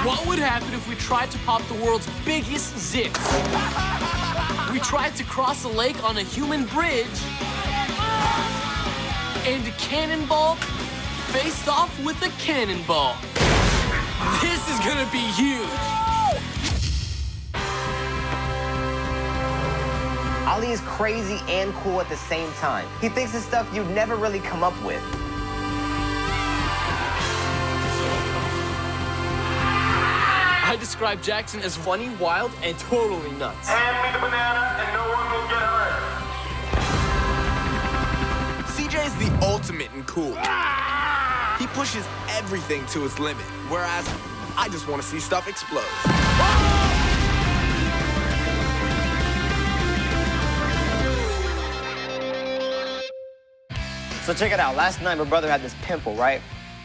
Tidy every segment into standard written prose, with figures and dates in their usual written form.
What would happen if we tried to pop the world's biggest zits? We tried to cross a lake on a human bridge, and a cannonball faced off with a cannonball. This is gonna be huge. Ali is crazy and cool at the same time. He thinks of stuff you'd never really come up with. I describe Jackson as funny, wild, and totally nuts. Hand me the banana and no one will get hurt. CJ's the ultimate in cool. He pushes everything to its limit, whereas I just want to see stuff explode. So check it out. Last night, my brother had this pimple, right?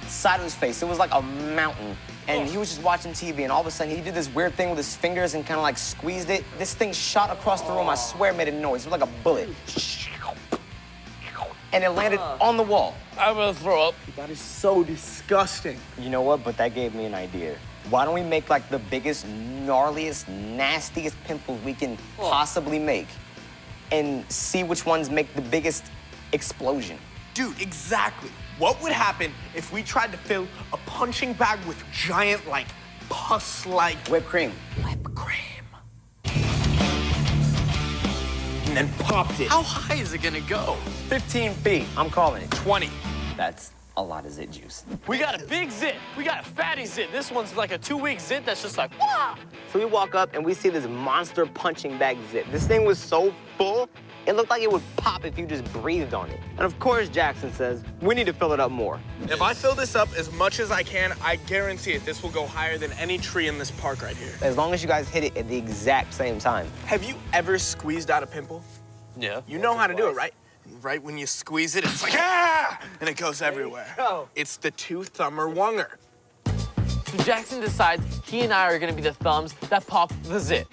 Side of his face. It was like a mountain. And he was just watching TV, and all of a sudden, he did this weird thing with his fingers and kind of like squeezed it. This thing shot across the room. I swear it made a noise. It was like a bullet. And it landed on the wall. I'm gonna throw up. That is so disgusting. You know what? But that gave me an idea. Why don't we make like the biggest, gnarliest, nastiest pimples we can possibly make and see which ones make the biggest explosion? Dude, exactly. What would happen if we tried to fill a punching bag with giant, like, pus-like Whipped cream. whipped cream? And then popped it. How high is it gonna go? 15 feet. I'm calling it. 20. That's a lot of zit juice. We got a big zit. We got a fatty zit. This one's like a 2-week zit that's just like, wah! So we walk up and we see this monster punching bag zit. This thing was so full, it looked like it would pop if you just breathed on it. And of course, Jackson says, we need to fill it up more. If I fill this up as much as I can, I guarantee it, this will go higher than any tree in this park right here. As long as you guys hit it at the exact same time. Have you ever squeezed out a pimple? Yeah. You know how to do it, right? Right when you squeeze it, it's like, ah! And it goes everywhere. It's the two-thumber wunger. So Jackson decides he and I are gonna be the thumbs that pop the zit.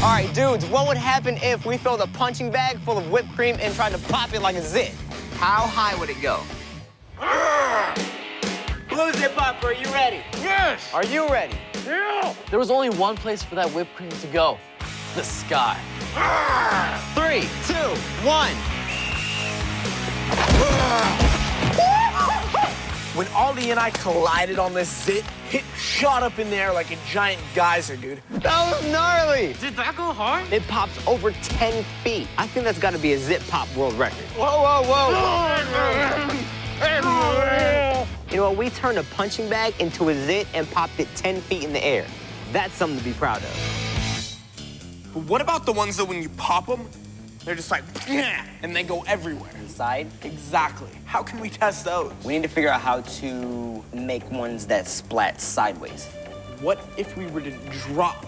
All right, dudes, what would happen if we filled a punching bag full of whipped cream and tried to pop it like a zit? How high would it go? Blue Zit Popper, are you ready? Yes! Are you ready? Yeah! There was only one place for that whipped cream to go. The sky. 3, 2, 1. When Aldi and I collided on this zit, it shot up in the air like a giant geyser, dude. That was gnarly. Did that go hard? It pops over 10 feet. I think that's got to be a zit pop world record. Whoa, whoa, whoa. You know what? We turned a punching bag into a zit and popped it 10 feet in the air. That's something to be proud of. But what about the ones that when you pop them, they're just like, and they go everywhere? Inside? Exactly. How can we test those? We need to figure out how to make ones that splat sideways. What if we were to drop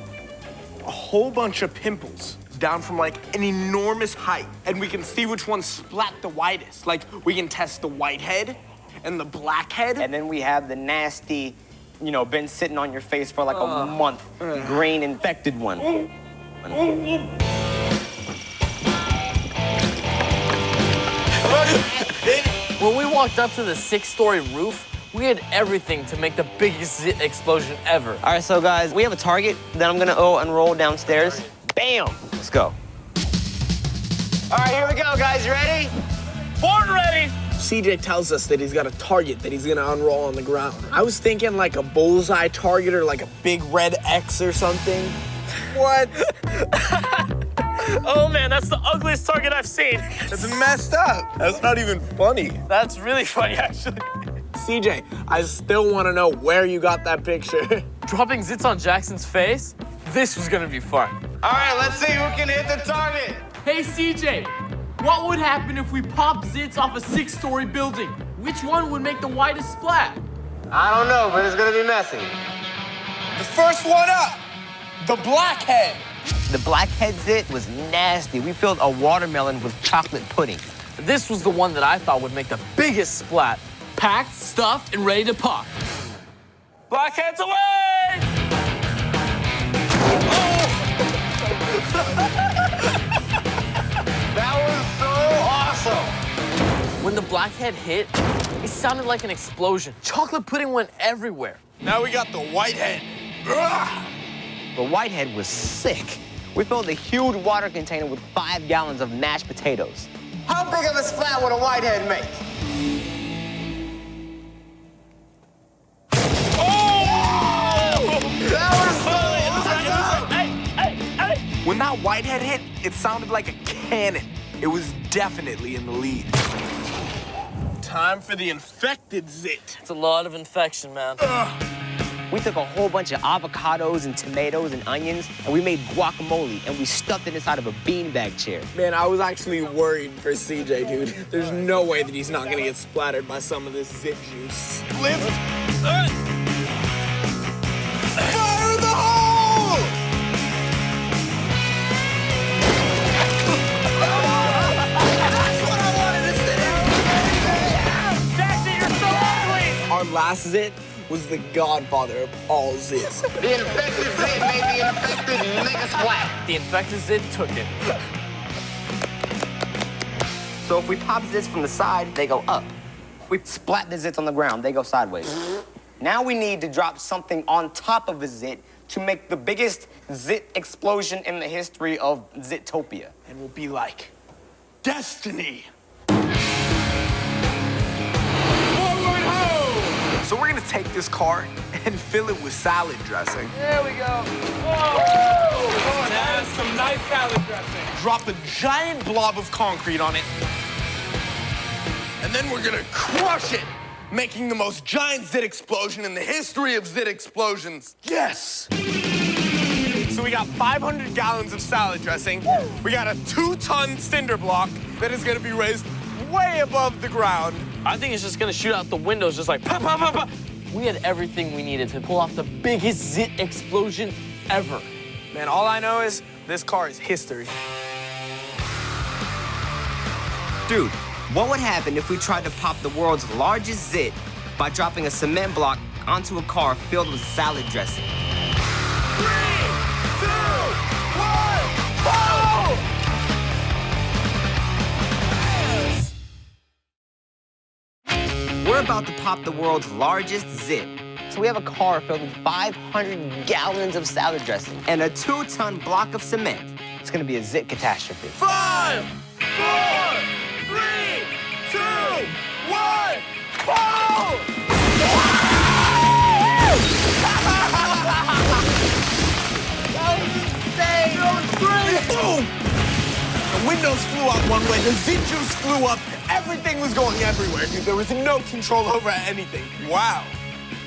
a whole bunch of pimples down from like an enormous height, and we can see which ones splat the widest? Like, we can test the white head and the black head. And then we have the nasty, you know, been sitting on your face for like a month, grain infected one. When we walked up to the 6-story roof, we had everything to make the biggest zit explosion ever. All right, so guys, we have a target that I'm gonna unroll downstairs. Bam! Let's go. All right, here we go, guys. You ready? Born ready! CJ tells us that he's got a target that he's gonna unroll on the ground. I was thinking like a bullseye target or like a big red X or something. What? Oh man, that's the ugliest target I've seen. That's messed up. That's not even funny. That's really funny, actually. CJ, I still want to know where you got that picture. Dropping zits on Jackson's face? This was gonna be fun. All right, let's see who can hit the target. Hey CJ, what would happen if we popped zits off a 6-story building? Which one would make the widest splat? I don't know, but it's gonna be messy. The first one up, the blackhead. The blackhead zit was nasty. We filled a watermelon with chocolate pudding. This was the one that I thought would make the biggest splat. Packed, stuffed, and ready to pop. Blackheads away! That was so awesome. When the blackhead hit, it sounded like an explosion. Chocolate pudding went everywhere. Now we got the whitehead. Ugh. The whitehead was sick. We filled a huge water container with 5 gallons of mashed potatoes. How big of a splat would a whitehead make? When that whitehead hit, it sounded like a cannon. It was definitely in the lead. Time for the infected zit. It's a lot of infection, man. We took a whole bunch of avocados and tomatoes and onions, and we made guacamole, and we stuffed it inside of a beanbag chair. Man, I was actually worried for CJ, dude. There's no way that he's not gonna get splattered by some of this zit juice. Lift. Fire the hole! That's what I wanted to say. Jackson, you're so ugly! Our last zit was the godfather of all zits. The infected zit made the infected mega splat. The infected zit took it. So if we pop zits from the side, they go up. We splat the zits on the ground, they go sideways. Now we need to drop something on top of a zit to make the biggest zit explosion in the history of Zitopia. And we'll be like, destiny. So we're gonna take this cart and fill it with salad dressing. There we go. Whoa! That's some nice salad dressing. Drop a giant blob of concrete on it. And then we're gonna crush it, making the most giant zit explosion in the history of zit explosions. Yes! So we got 500 gallons of salad dressing. We got a 2-ton cinder block that is gonna be raised way above the ground. I think it's just gonna shoot out the windows, just like pop, pop, pop, pop. We had everything we needed to pull off the biggest zit explosion ever. Man, all I know is this car is history. Dude, what would happen if we tried to pop the world's largest zit by dropping a cement block onto a car filled with salad dressing? 3, 2, 1, go! We're about to pop the world's largest zit. So we have a car filled with 500 gallons of salad dressing and a 2-ton block of cement. It's gonna be a zit catastrophe. 5, 4, 3, 2, 1, go! That was insane! That was great! Boom! The windows flew out one way, the zit juice flew up, everything was going everywhere, dude. There was no control over anything. Wow.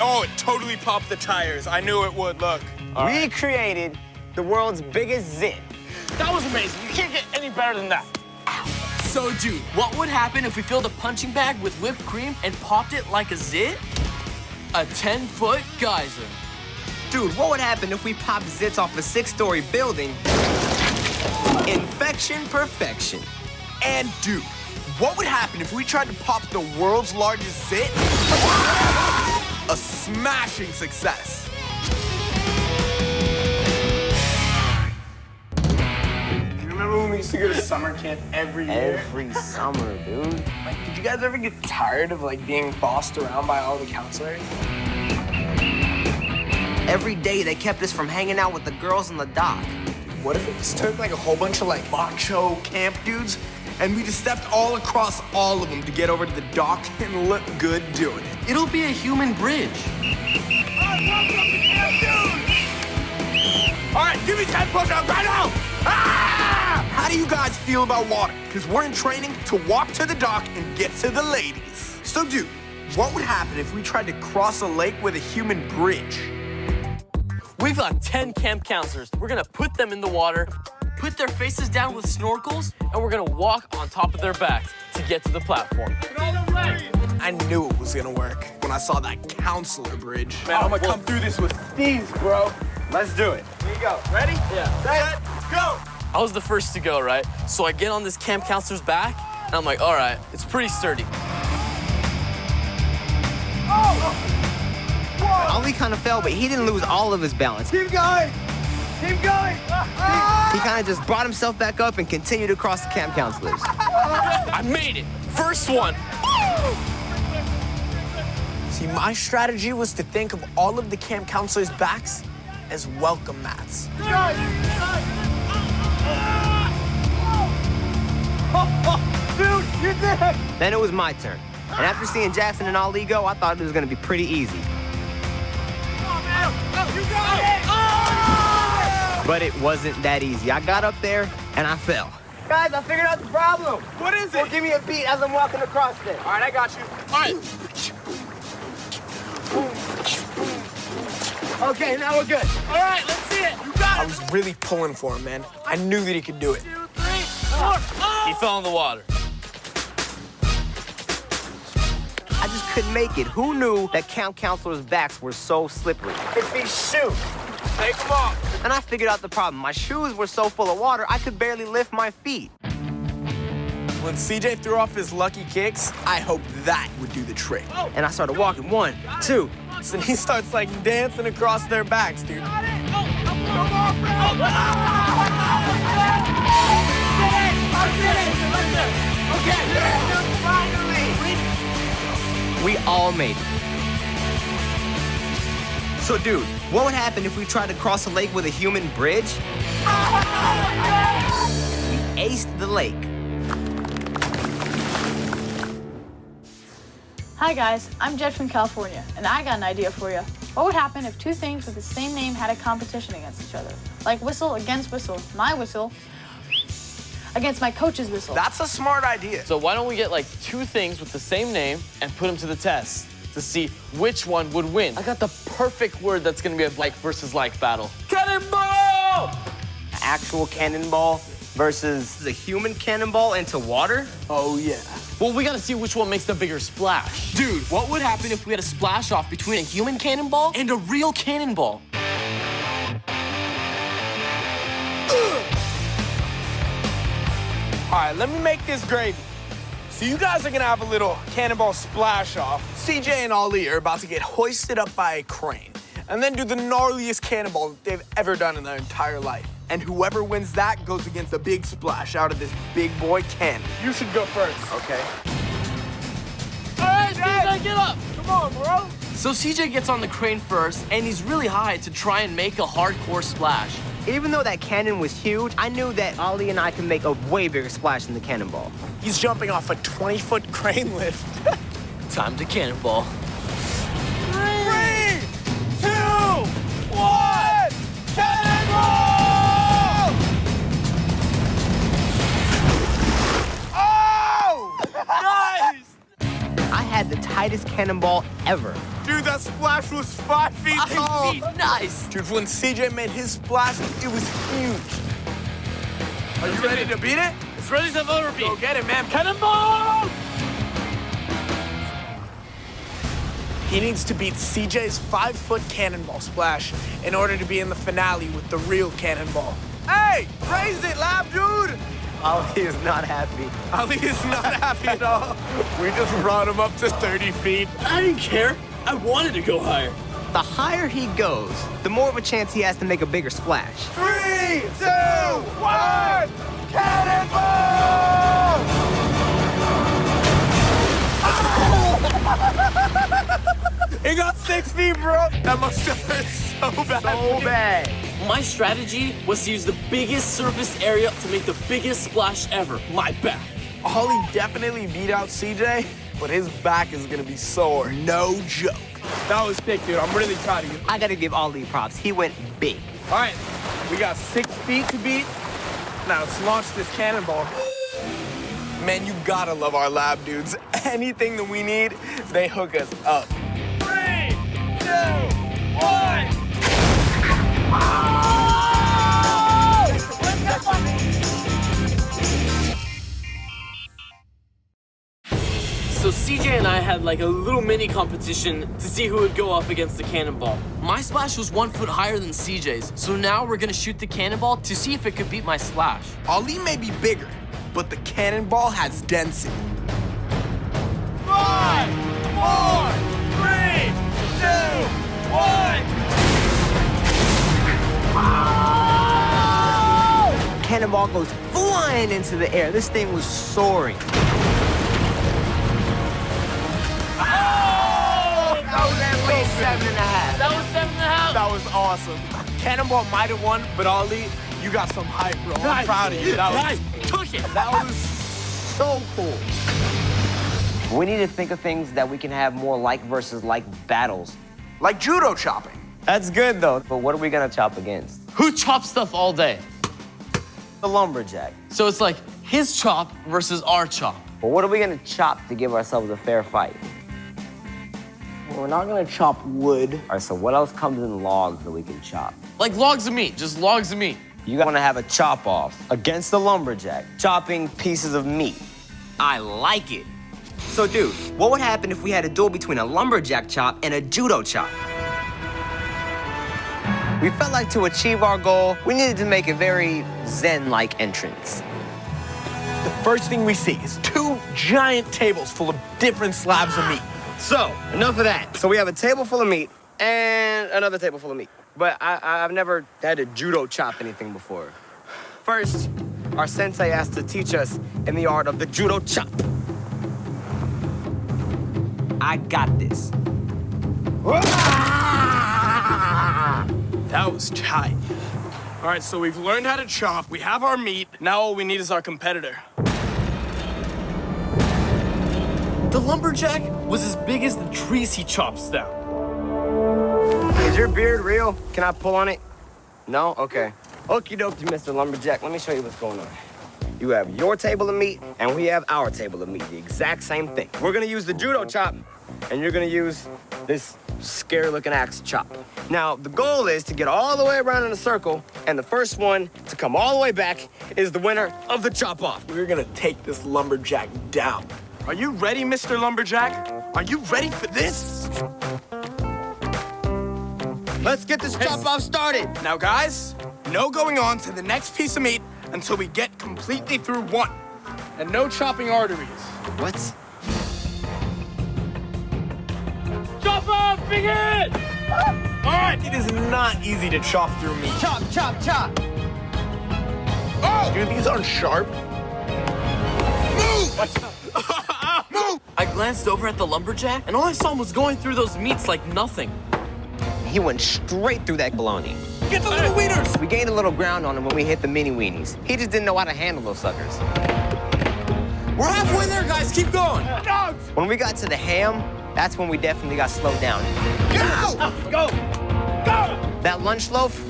Oh, it totally popped the tires. I knew it would, look. We created the world's biggest zit. That was amazing. You can't get any better than that. So, dude, what would happen if we filled a punching bag with whipped cream and popped it like a zit? A 10-foot geyser. Dude, what would happen if we popped zits off a 6-story building? Infection perfection. And, dude, what would happen if we tried to pop the world's largest zit? A smashing success. You remember when we used to go to summer camp every year? Every summer, dude. Like, did you guys ever get tired of, like, being bossed around by all the counselors? Every day they kept us from hanging out with the girls on the dock. What if we just took, like, a whole bunch of, like, macho camp dudes and we just stepped all across all of them to get over to the dock and look good doing it? It'll be a human bridge. All right, give me 10 push-ups right now! Ah! How do you guys feel about water? Because we're in training to walk to the dock and get to the ladies. So, dude, what would happen if we tried to cross a lake with a human bridge? We've got 10 camp counselors. We're gonna put them in the water, put their faces down with snorkels, and we're gonna walk on top of their backs to get to the platform. I knew it was gonna work when I saw that counselor bridge. Man, I'm gonna come through this with these, bro. Let's do it. Here you go. Ready? Yeah. Set, go! I was the first to go, right? So I get on this camp counselor's back, and I'm like, all right, it's pretty sturdy. Ollie kind of fell, but he didn't lose all of his balance. Keep going! Keep going! He kind of just brought himself back up and continued across the camp counselors. I made it. First one. See, my strategy was to think of all of the camp counselors' backs as welcome mats. Dude, you did it! Then it was my turn. And after seeing Jackson and Ali go, I thought it was gonna be pretty easy. But it wasn't that easy. I got up there and I fell. Guys, I figured out the problem. What is it? Well, give me a beat as I'm walking across there. All right, I got you. All right. Okay, now we're good. All right, let's see it. You got it. I was really pulling for him, man. I knew that he could do it. 2, 3, 4. He fell in the water. I just couldn't make it. Who knew that camp counselors' backs were so slippery? It's these shoes. Take them off. And I figured out the problem. My shoes were so full of water, I could barely lift my feet. When CJ threw off his lucky kicks, I hoped that would do the trick. And I started walking. 1, 2. And he starts like dancing across their backs, dude. We all made it. So, dude, what would happen if we tried to cross a lake with a human bridge? We aced the lake. Hi guys, I'm Jed from California, and I got an idea for you. What would happen if 2 things with the same name had a competition against each other? Like whistle against whistle. My whistle against my coach's whistle. That's a smart idea. So why don't we get like 2 things with the same name and put them to the test to see which one would win? I got the perfect word that's gonna be a like versus like battle. Cannonball! Actual cannonball versus a human cannonball into water? Oh, yeah. Well, we gotta see which one makes the bigger splash. Dude, what would happen if we had a splash off between a human cannonball and a real cannonball? All right, let me make this gravy. So you guys are gonna have a little cannonball splash off. CJ and Ali are about to get hoisted up by a crane and then do the gnarliest cannonball that they've ever done in their entire life. And whoever wins that goes against a big splash out of this big boy cannon. You should go first. Okay. All right, CJ, get up. Come on, bro. So CJ gets on the crane first, and he's really high to try and make a hardcore splash. Even though that cannon was huge, I knew that Ali and I could make a way bigger splash than the cannonball. He's jumping off a 20-foot crane lift. Time to cannonball. 3, 2, 1, cannonball! Oh! Nice! I had the tightest cannonball ever. Dude, that splash was 5 feet tall. 5 feet, nice. Dude, when CJ made his splash, it was huge. Are you ready to beat it? It's ready to overbeat. Go get it, man. Cannonball! He needs to beat CJ's 5-foot cannonball splash in order to be in the finale with the real cannonball. Hey, raise it, lab dude! Ali is not happy. Ali is not happy at all. We just brought him up to 30 feet. I didn't care. I wanted to go higher. The higher he goes, the more of a chance he has to make a bigger splash. 3, 2, 1, cannonball! It got 6 feet, bro. That must have hurt so bad. So bad. My strategy was to use the biggest surface area to make the biggest splash ever, my back. Ollie definitely beat out CJ, but his back is gonna be sore. No joke. That was sick, dude. I'm really proud of you. I gotta give Ali props. He went big. All right, we got 6 feet to beat. Now let's launch this cannonball. Man, you gotta love our lab dudes. Anything that we need, they hook us up. 3, 2, 1. So CJ and I had like a little mini competition to see who would go up against the cannonball. My splash was 1 foot higher than CJ's, so now we're gonna shoot the cannonball to see if it could beat my splash. Ali may be bigger, but the cannonball has density. 5, 4, 3, 2, 1. Cannonball goes flying into the air. This thing was soaring. That was awesome. Cannonball might have won, but Ali, you got some hype, bro. I'm proud of you. Guys, took it. That was so cool. We need to think of things that we can have more like versus like battles. Like judo chopping. That's good, though. But what are we gonna chop against? Who chops stuff all day? The lumberjack. So it's like his chop versus our chop. But what are we gonna chop to give ourselves a fair fight? Well, we're not gonna chop wood. All right, so what else comes in logs that we can chop? Like logs of meat, just logs of meat. You wanna have a chop-off against the lumberjack, chopping pieces of meat. I like it. So, dude, what would happen if we had a duel between a lumberjack chop and a judo chop? We felt like to achieve our goal, we needed to make a very zen-like entrance. The first thing we see is 2 giant tables full of different slabs of meat. So, enough of that. So we have a table full of meat and another table full of meat. But I've never had to judo chop anything before. First, our sensei asked to teach us in the art of the judo chop. I got this. That was tight. All right, so we've learned how to chop. We have our meat. Now all we need is our competitor. The lumberjack was as big as the trees he chops down. Is your beard real? Can I pull on it? No? Okay. Okie dokie, Mr. Lumberjack. Let me show you what's going on. You have your table of meat, and we have our table of meat. The exact same thing. We're gonna use the judo chop, and you're gonna use this scary-looking axe chop. Now, the goal is to get all the way around in a circle, and the first one to come all the way back is the winner of the chop-off. We're gonna take this lumberjack down. Are you ready, Mr. Lumberjack? Are you ready for this? Let's get this chop-off started. Now, guys, no going on to the next piece of meat until we get completely through one. And no chopping arteries. What? Chop off, big head! All right, it is not easy to chop through meat. Chop, chop, chop. Oh! Dude, these aren't sharp. Move! Move! I glanced over at the lumberjack, and all I saw him was going through those meats like nothing. He went straight through that bologna. Get the little wieners! We gained a little ground on him when we hit the mini weenies. He just didn't know how to handle those suckers. We're halfway there, guys. Keep going. Dogs! When we got to the ham, that's when we definitely got slowed down. Go! Go! Go! That lunch loaf,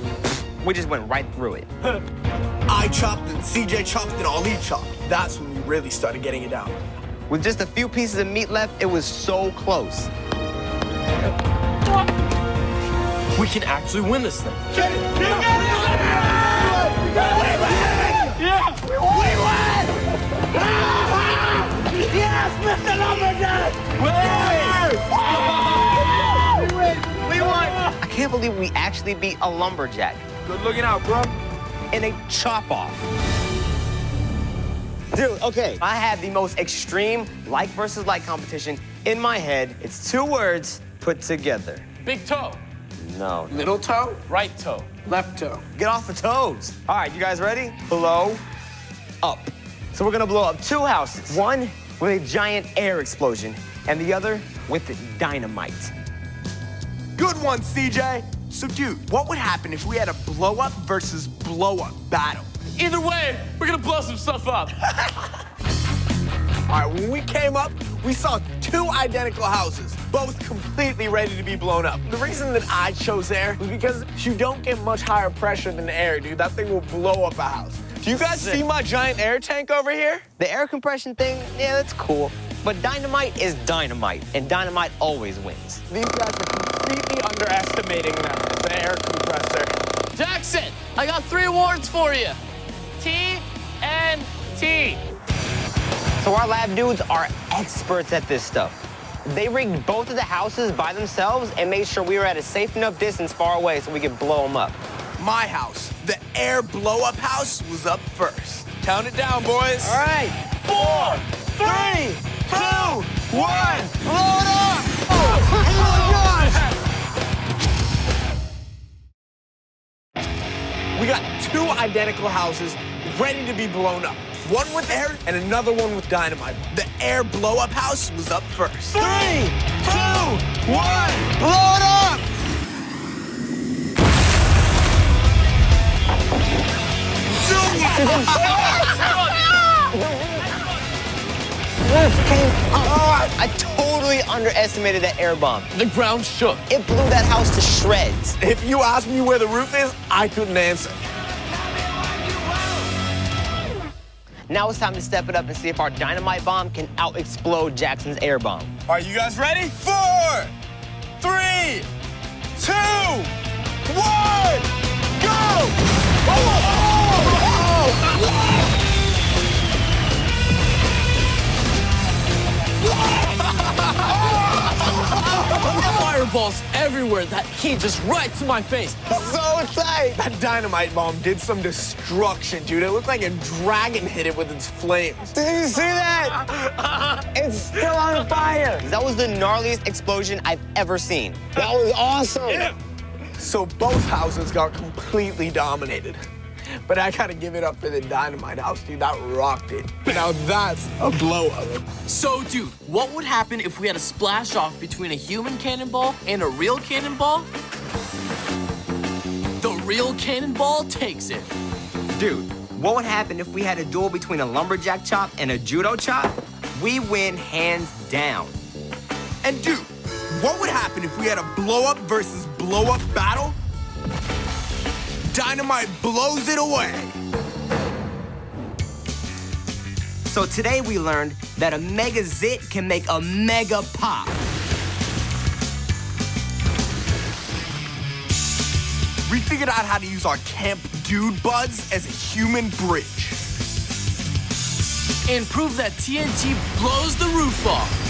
we just went right through it. I chopped and CJ chopped and Ali chopped. That's when we really started getting it down. With just a few pieces of meat left, it was so close. We can actually win this thing. Get it! We win! Yes, Mr. Lumberjack! We won! I can't believe we actually beat a lumberjack Good looking out, bro. in a chop-off. Dude, okay, I have the most extreme like versus like competition in my head. It's 2 words put together. Big toe, No. Middle toe, right toe. left toe. Get off the toes. All right, you guys ready? Blow up. So we're gonna blow up 2 houses. One with a giant air explosion, and the other with dynamite. Good one, CJ. So, dude, what would happen if we had a blow-up versus blow-up battle? Either way, we're gonna blow some stuff up. All right, when we came up, we saw 2 identical houses, both completely ready to be blown up. The reason that I chose air was because you don't get much higher pressure than air, dude. That thing will blow up a house. Do you guys see my giant air tank over here? The air compression thing, yeah, that's cool. But dynamite is dynamite, and dynamite always wins. These guys are completely underestimating the air compressor. Jackson, I got 3 awards for you. TNT. So our lab dudes are experts at this stuff. They rigged both of the houses by themselves and made sure we were at a safe enough distance far away so we could blow them up. My house, the air blow-up house, was up first. Count it down, boys. All right. 4, 3, 2, 1, blow it up! Oh my gosh! We got 2 identical houses ready to be blown up. One with air and another one with dynamite. The air blow-up house was up first. 3, 2, 1, blow it up! roof came apart. I totally underestimated that air bomb. The ground shook. It blew that house to shreds. If you asked me where the roof is, I couldn't answer. Now it's time to step it up and see if our dynamite bomb can out-explode Jackson's air bomb. Are you guys ready? 4, 3, 2, 1, go! Fireballs everywhere. That heat just right to my face. So tight! That dynamite bomb did some destruction, dude. It looked like a dragon hit it with its flames. Did you see that? It's still on fire. That was the gnarliest explosion I've ever seen. That was awesome. Yeah. So both houses got completely dominated. But I gotta give it up for the dynamite house, dude. That rocked it. Now that's a blow up. So, dude, what would happen if we had a splash off between a human cannonball and a real cannonball? The real cannonball takes it. Dude, what would happen if we had a duel between a lumberjack chop and a judo chop? We win hands down. And dude, what would happen if we had a blow up versus blow up battle? Dynamite blows it away. So today we learned that a mega zit can make a mega pop. We figured out how to use our camp dude buds as a human bridge. And prove that TNT blows the roof off.